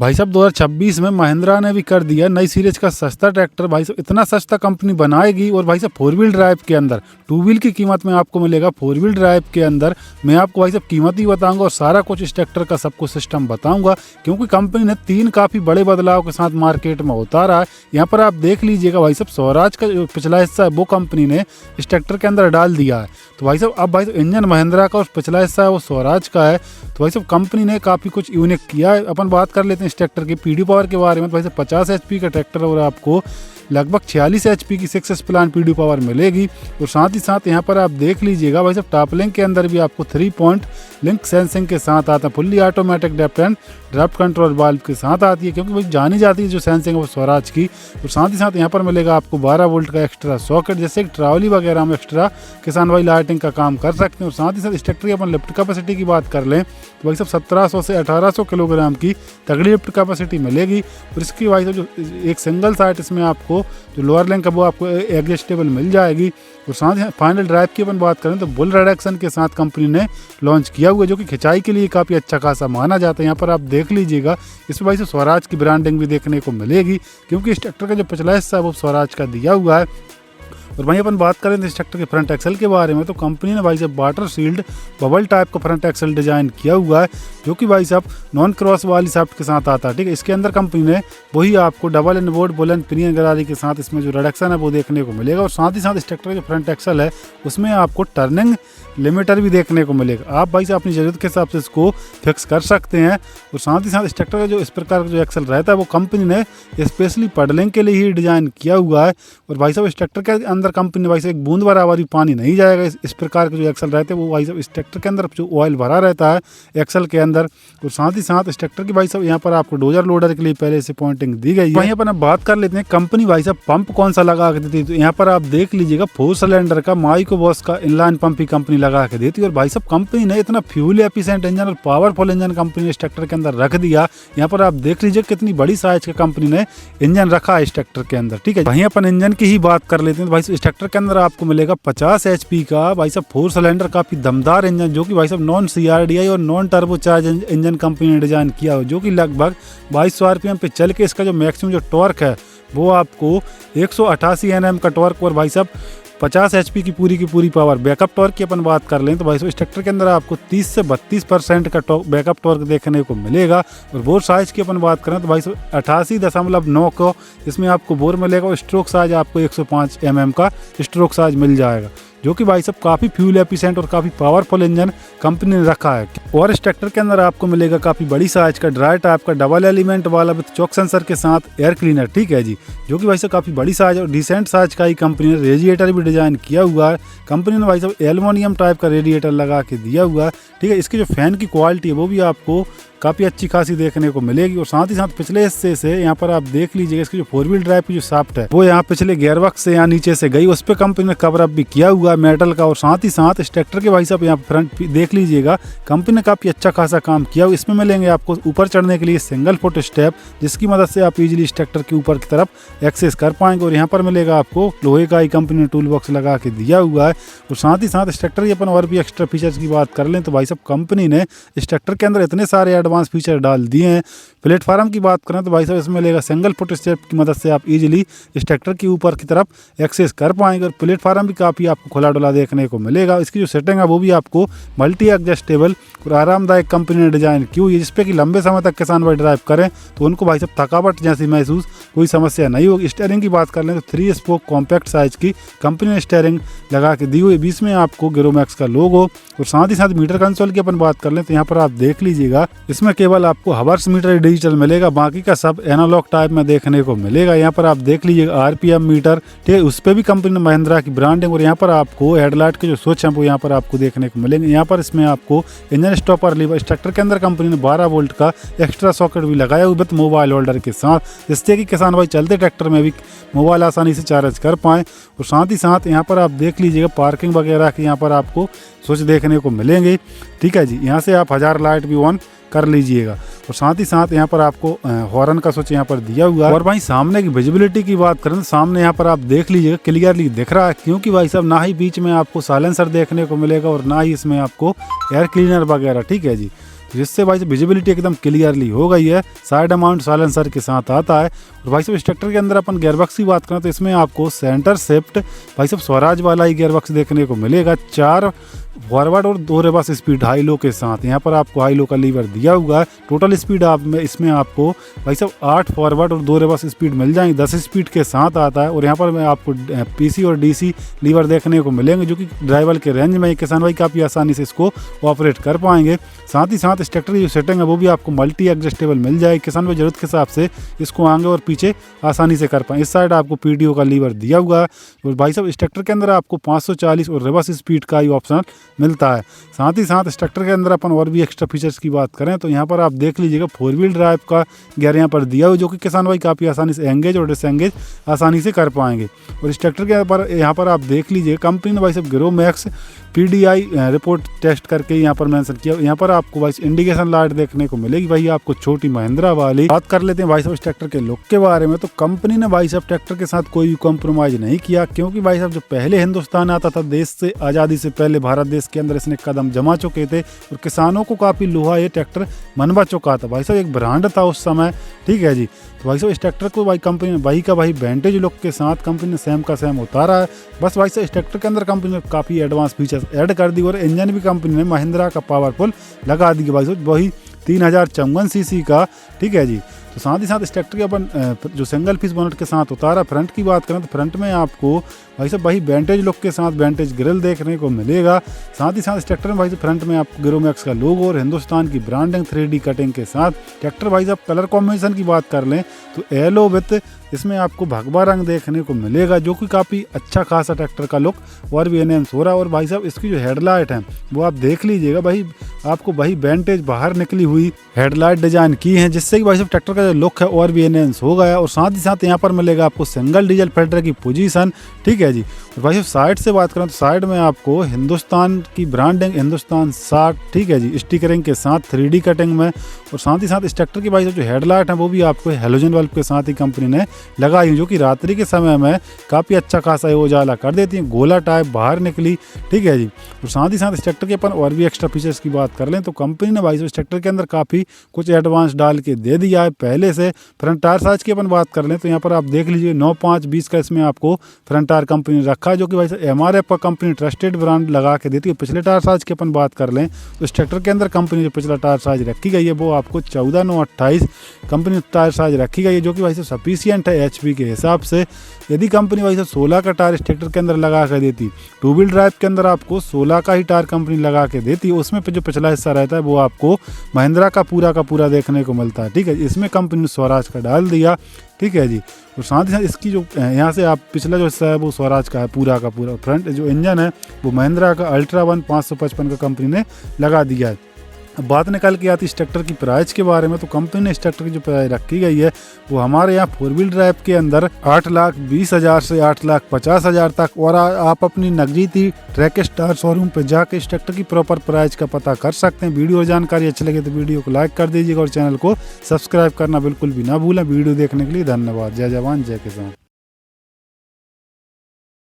भाई साहब 2026 में महिंद्रा ने भी कर दिया नई सीरीज का सस्ता ट्रैक्टर। भाई साहब इतना सस्ता कंपनी बनाएगी। और भाई साहब 4 व्हील ड्राइव के अंदर 2 व्हील की कीमत में आपको मिलेगा 4 व्हील ड्राइव के अंदर। मैं आपको भाई साहब कीमत ही बताऊंगा और सारा कुछ इस ट्रैक्टर का सब कुछ सिस्टम बताऊंगा, क्योंकि कंपनी ने 3 काफ़ी बड़े बदलाव के साथ मार्केट में उतारा है। यहाँ पर आप देख लीजिएगा भाई साहब स्वराज का जो पिछला हिस्सा है वो कंपनी ने इस ट्रैक्टर के अंदर डाल दिया है। तो भाई साहब अब भाई साहब इंजन महिंद्रा का और पिछला हिस्सा है वो स्वराज का है। तो भाई साहब कंपनी ने काफ़ी कुछ यूनिक किया है। अपन बात कर लेते हैं इस ट्रैक्टर की पीडी पावर के बारे में। तो भाई साहब 50 एचपी का ट्रैक्टर और आपको लगभग 46 एचपी की 6S प्लान पीडी पावर मिलेगी। और साथ ही साथ यहाँ पर आप देख लीजिएगा भाई साहब टॉप लिंक के अंदर भी आपको 3 पॉइंट लिंक सेंसिंग के साथ आता है। Fully automatic depth and draft control valve के साथ आती है, क्योंकि भाई जानी जाती है जो सेंसिंग है वो स्वराज की। और साथ ही साथ यहाँ पर मिलेगा आपको 12 वोल्ट का एक्स्ट्रा सॉकेट, जैसे कि ट्रॉली वगैरह में एक्स्ट्रा किसान भाई लाइटिंग का काम कर सकते हैं। और साथ ही साथ इस ट्रैक्टर की अपन लिफ्ट कैपेसिटी की बात कर लें तो भाई साहब 1700 से 1800 किलोग्राम की तगड़ी लिफ्ट कैपेसिटी मिलेगी। और इसकी भाई साहब जो एक सिंगल साइड इसमें आपको जो लोअर लिंक है वो आपको एडजस्टेबल मिल जाएगी। और साथ ही फाइनल ड्राइव की अपन बात करें तो बुल रिडक्शन के साथ कंपनी ने लॉन्च किया हुआ है, जो कि खिंचाई के लिए काफ़ी अच्छा खासा माना जाता है। यहाँ पर आप देख लीजिएगा इसमें भाई से स्वराज की ब्रांडिंग भी देखने को मिलेगी, क्योंकि इस ट्रैक्टर का जो पिछला हिस्सा है वो स्वराज का दिया हुआ है। और वहीं अपन बात करें इस ट्रैक्टर के फ्रंट एक्सल के बारे में तो कंपनी ने भाई साहब वाटर सील्ड बबल टाइप का फ्रंट एक्सल डिजाइन किया हुआ है, जो कि भाई साहब नॉन क्रॉस वाली शाफ्ट के साथ आता है। ठीक है, इसके अंदर कंपनी ने वही आपको डबल इनबोर्ड बुलंद पिनियन गरारी के साथ इसमें जो रिडक्शन है वो देखने को मिलेगा। और साथ ही साथ इस ट्रैक्टर का जो फ्रंट एक्सल है उसमें आपको टर्निंग लिमिटर भी देखने को मिलेगा। आप भाई साहब अपनी ज़रूरत के हिसाब से इसको फिक्स कर सकते हैं। और साथ ही साथ इस ट्रैक्टर का जो इस प्रकार का जो एक्सल रहता है वो कंपनी ने स्पेशली पडलिंग के लिए ही डिज़ाइन किया हुआ है। और भाई साहब इस ट्रैक्टर के अंदर कंपनी ने भाई साहब एक बूंद बराबर भी पानी नहीं जाएगा। इस प्रकार के जो एक्सल रहते हैं वो भाई साहब इस ट्रैक्टर के अंदर जो ऑयल भरा रहता है एक्सल के अंदर। और साथ ही साथ इस ट्रैक्टर की भाई साहब यहाँ पर आपको डोजर लोडर के लिए पहले से पॉइंटिंग दी गई है। वहीं पर बात कर लेते हैं कंपनी भाई साहब पंप कौन सा लगा के देती है। तो यहाँ पर आप देख लीजिएगा 4 सिलेंडर का माइको बॉस का इनलाइन पंप ही कंपनी लगा के देती है। और भाई साहब कंपनी ने इतना फ्यूल एफिशिएंट इंजन और पावरफुल इंजन कंपनी ने इस ट्रैक्टर के अंदर रख दिया। यहाँ पर आप देख लीजिए कितनी बड़ी साइज का कंपनी ने इंजन रखा है इस ट्रैक्टर के अंदर। ठीक है, वहीं अपन इंजन की ही बात कर लेते हैं तो भाई साहब इस ट्रैक्टर के अंदर आपको मिलेगा 50 एचपी का भाई साहब 4 सिलेंडर काफी दमदार इंजन, जो कि भाई साहब नॉन CRDI और नॉन टर्बोचार्ज इंजन कंपनी ने डिजाइन किया हो, जो कि लगभग 2200 RPM पे चल के इसका जो मैक्सिमम जो टॉर्क है वो आपको 188 Nm का टॉर्क और भाई साहब 50 एचपी की पूरी पावर। बैकअप टॉर्क की अपन बात कर लें तो भाई साहब इस ट्रैक्टर के अंदर आपको 30 से 32% का बैकअप टॉर्क देखने को मिलेगा। और बोर साइज की अपन बात करें तो भाई साहब 88.9 को इसमें आपको बोर मिलेगा। और स्ट्रोक साइज आपको 105 mm का स्ट्रोक साइज मिल जाएगा, जो कि भाई साहब काफ़ी फ्यूल एफिशिएंट और काफ़ी पावरफुल इंजन कंपनी ने रखा है। और इस ट्रैक्टर के अंदर आपको मिलेगा काफ़ी बड़ी साइज का ड्राई टाइप का डबल एलिमेंट वाला विद चॉक सेंसर के साथ एयर क्लीनर। ठीक है जी, जो कि भाई साहब काफ़ी बड़ी साइज और डिसेंट साइज का ही कंपनी ने रेडिएटर भी डिजाइन किया हुआ है। कंपनी ने भाई साहब एल्युमिनियम टाइप का रेडिएटर लगा के दिया हुआ है। ठीक है, इसकी जो फैन की क्वालिटी है वो भी आपको काफ़ी अच्छी खासी देखने को मिलेगी। और साथ ही साथ पिछले हिस्से से यहाँ पर आप देख लीजिएगा इसकी जो 4 व्हील ड्राइव की जो शाफ्ट है वो यहाँ पिछले गियरबॉक्स से यहाँ नीचे से गई, उस पर कंपनी ने कवर अप भी किया हुआ है मेटल का। और साथ ही साथ इस ट्रैक्टर के भाई साहब यहाँ फ्रंट देख लीजिएगा कंपनी ने काफ़ी अच्छा खासा काम किया हुआ। इसमें मिलेंगे आपको ऊपर चढ़ने के लिए सिंगल फुट स्टेप, जिसकी मदद से आप इजीली इस ट्रैक्टर के ऊपर की तरफ एक्सेस कर पाएंगे। और यहाँ पर मिलेगा आपको लोहे का ही कंपनी ने टूल बॉक्स लगा के दिया हुआ है। और साथ ही साथ इस ट्रैक्टर की अपन और भी एक्स्ट्रा फीचर्स की बात कर लें तो भाई साहब कंपनी ने इस ट्रैक्टर के अंदर इतने सारे एडवांस फीचर डाल दिए हैं। प्लेटफार्म की बात करें तो भाई साहब इसमें मिलेगा सिंगल फुट स्टेप की मदद से आप इजीली इस ट्रैक्टर के ऊपर की तरफ एक्सेस कर पाएंगे। और प्लेटफार्म भी काफ़ी आपको खुला डुला देखने को मिलेगा। इसकी जो सेटिंग है वो भी आपको मल्टी एडजस्टेबल और आरामदायक कंपनी ने डिजाइन की हुई है, जिसपे कि लंबे समय तक किसान भाई ड्राइव करें तो उनको भाई साहब थकावट जैसी महसूस कोई समस्या नहीं होगी। स्टीयरिंग की बात कर लें तो 3 स्पोक कॉम्पैक्ट साइज की कंपनी ने स्टीयरिंग लगा के दी हुई, बीच में आपको गिरोमैक्स का लोगो। और साथ ही साथ मीटर कंसोल की अपन बात कर लें तो यहाँ पर आप देख लीजिएगा इसमें केवल आपको हावर्स मीटर डिजिटल मिलेगा, बाकी का सब एनालॉग टाइप में देखने को मिलेगा। यहाँ पर आप देख लीजिएगा RPM मीटर, ठीक है, उस पर भी कंपनी ने महिंद्रा की ब्रांडिंग। और यहाँ पर आपको हेडलाइट के जो स्विच हैं वो यहाँ पर आपको देखने को मिलेंगे। यहाँ पर इसमें आपको इंजन स्टॉपर लीवर, इस ट्रैक्टर के अंदर कंपनी ने 12 वोल्ट का एक्स्ट्रा सॉकेट भी लगाया हुआ विद मोबाइल होल्डर के साथ, जिससे कि किसान भाई चलते ट्रैक्टर में भी मोबाइल आसानी से चार्ज कर पाएँ। और साथ ही साथ यहाँ पर आप देख लीजिएगा पार्किंग वगैरह की यहाँ पर आपको स्विच देखने को मिलेंगे। ठीक है जी, यहाँ से आप 1000 लाइट भी ऑन कर लीजिएगा। और साथ ही साथ यहाँ पर आपको हॉर्न का स्विच यहाँ पर दिया हुआ है। और भाई सामने की विजिबिलिटी की बात करें तो सामने यहाँ पर आप देख लीजिएगा क्लियरली दिख रहा है, क्योंकि भाई साहब ना ही बीच में आपको साइलेंसर देखने को मिलेगा और ना ही इसमें आपको एयर क्लीनर वगैरह। ठीक है जी, जिससे भाई साहब विजिबिलिटी एकदम क्लियरली हो गई है। साइड माउंट साइलेंसर के साथ आता है। और भाई साहब इस ट्रैक्टर के अंदर अपन गियरबॉक्स की बात करें तो इसमें आपको सेंटर शिफ्ट भाई साहब स्वराज वाला ही गियरबॉक्स देखने को मिलेगा। 4 फॉरवर्ड और 2 रिवर्स स्पीड हाई लो के साथ। यहाँ पर आपको हाई लो का लीवर दिया हुआ है। टोटल स्पीड आप में इसमें आपको भाई साहब 8 फॉरवर्ड और 2 रिवर्स स्पीड मिल जाएंगे, 10 स्पीड के साथ आता है। और यहाँ पर मैं आपको पीसी और डीसी लीवर देखने को मिलेंगे, जो कि ड्राइवर के रेंज में किसान भाई काफ़ी आसानी से इसको ऑपरेट कर पाएंगे। साथ ही साथ इस ट्रैक्टर की जो सेटिंग है वो भी आपको मल्टी एडजस्टेबल मिल जाएगी। किसान भाई जरूरत के हिसाब से इसको आगे और पीछे आसानी से कर पाएँ। इस साइड आपको पीडीओ का लीवर दिया हुआ है। और भाई साहब इस ट्रैक्टर के अंदर आपको 540 और रिवर्स स्पीड का ही ऑप्शन मिलता है। साथ ही साथ इस ट्रैक्टर के अंदर अपन और भी एक्स्ट्रा फीचर्स की बात करें तो यहाँ पर आप देख लीजिएगा 4 व्हील ड्राइव का गियर यहाँ पर दिया हुआ, जो कि किसान भाई काफ़ी आसानी से एंगेज और डिसएंगेज आसानी से कर पाएंगे। और इस ट्रैक्टर के यहाँ पर आप देख लीजिए कंपनी ने भाई साहब गिरो मैक्स PDI रिपोर्ट टेस्ट करके यहाँ पर मेंशन किया। यहाँ पर आपको भाई इंडिकेशन लाइट देखने को मिलेगी भाई आपको छोटी महिंद्रा वाली। बात कर लेते हैं भाई साहब इस ट्रैक्टर के लुक के बारे में। तो कंपनी ने भाई साहब ट्रैक्टर के साथ कोई भी कॉम्प्रोमाइज़ नहीं किया, क्योंकि भाई साहब जो पहले हिंदुस्तान आता था देश से आज़ादी से पहले भारत देश के अंदर इसने कदम जमा चुके थे और किसानों को काफ़ी लोहा ये ट्रैक्टर मनवा चुका था। भाई साहब एक ब्रांड था उस समय, ठीक है जी। तो भाई साहब इस ट्रैक्टर को भाई कंपनी ने भाई का भाई वेंटेज लुक के साथ कंपनी ने सेम का सेम उतारा है। बस भाई साहब इस ट्रैक्टर के अंदर कंपनी ने काफ़ी एडवांस फीचर्स ऐड कर दी और इंजन भी कंपनी ने महिंद्रा का पावरफुल लगा दी भाई साहब, वही 3054 सीसी का, ठीक है जी। तो साथ ही साथ इस ट्रैक्टर के अपन जो सिंगल पीस बोनट के साथ उतारा। फ्रंट की बात करें तो फ्रंट में आपको भाई साहब भाई वेंटेज लुक के साथ वेंटेज ग्रिल देखने को मिलेगा। साथ ही साथ इस ट्रैक्टर में भाई साहब फ्रंट में आपको गिरो मैक्स का लोगो और हिंदुस्तान की ब्रांडिंग 3D कटिंग के साथ। ट्रैक्टर भाई साहब कलर कॉम्बिनेशन की बात कर लें तो येलो विथ इसमें आपको भगवा रंग देखने को मिलेगा, जो कि काफ़ी अच्छा खासा ट्रैक्टर का लुक और भी एनहेंस हो रहा है। और भाई साहब इसकी जो हेडलाइट है वो आप देख लीजिएगा भाई, आपको भाई वेंटेज बाहर निकली हुई हेडलाइट डिजाइन की है, जिससे कि भाई साहब ट्रैक्टर का जो लुक है और भी एनहेंस हो गया। और साथ ही साथ यहाँ पर मिलेगा आपको सिंगल डीजल फिल्टर की पोजीशन, ठीक है जी। और भाई साहब साइड से बात करें तो साइड में आपको हिंदुस्तान की ब्रांडिंग हिंदुस्तान 60, ठीक है जी, स्टिकरिंग के साथ 3D कटिंग में। और साथ ही साथ इस ट्रैक्टर की भाई साहब जो हेडलाइट है वो भी आपको हेलोजन बल्ब के साथ ही कंपनी ने लगाई है, जो कि रात्रि के समय में काफ़ी अच्छा खासा उजाला कर देती है, गोला टाइप बाहर निकली, ठीक है जी। और साथ ही साथ इस ट्रैक्टर के अपन और भी एक्स्ट्रा फीचर्स की बात कर लें तो कंपनी ने भाई साहब इस ट्रैक्टर के अंदर काफ़ी कुछ एडवांस डाल के दे दिया है पहले से। फ्रंट टायर साइज की अपन बात कर लें तो यहाँ पर आप देख लीजिए 9.5-20 का इसमें आपको फ्रंट टायर कंपनी ने रखा है, जो कि भाई साहब MRF पर कंपनी ट्रस्टेड ब्रांड लगा के देती है। पिछले टायर साइज की अपन बात कर लें तो इस ट्रैक्टर के अंदर कंपनी जो पिछला टायर साइज रखी गई है वो आपको 14/9/28 कंपनी टायर साइज रखी गई है, जो कि भाई साहब सफिशियंट है HP के हिसाब से। यदि कंपनी भाई साहब 16 का टायर इस ट्रैक्टर के अंदर लगा कर देती, 2 व्हील ड्राइव के अंदर आपको 16 का ही टायर कंपनी लगा के देती, उसमें जो पिछला हिस्सा रहता है वो आपको महिंद्रा का पूरा देखने को मिलता है, ठीक है। इसमें कंपनी ने स्वराज का डाल दिया, ठीक है जी। और साथ ही साथ इसकी जो यहाँ से आप पिछला जो हिस्सा है वो स्वराज का है पूरा का पूरा। फ्रंट जो इंजन है वो महिंद्रा का अल्ट्रा 1 555 का कंपनी ने लगा दिया है। अब बात निकल के आती इस ट्रैक्टर की प्राइस के बारे में। तो कंपनी ने इस ट्रैक्टर की जो प्राइस रखी गई है वो हमारे यहाँ 4 व्हील ड्राइव के अंदर 8,20,000 से 8,50,000 तक। और आप अपनी नजदीकी ट्रैक स्टार शोरूम पे जाके इस ट्रैक्टर की प्रॉपर प्राइस का पता कर सकते हैं। वीडियो जानकारी अच्छी लगे तो वीडियो को लाइक कर दीजिएगा और चैनल को सब्सक्राइब करना बिल्कुल भी ना भूलें। वीडियो देखने के लिए धन्यवाद। जय जवान जय किसान।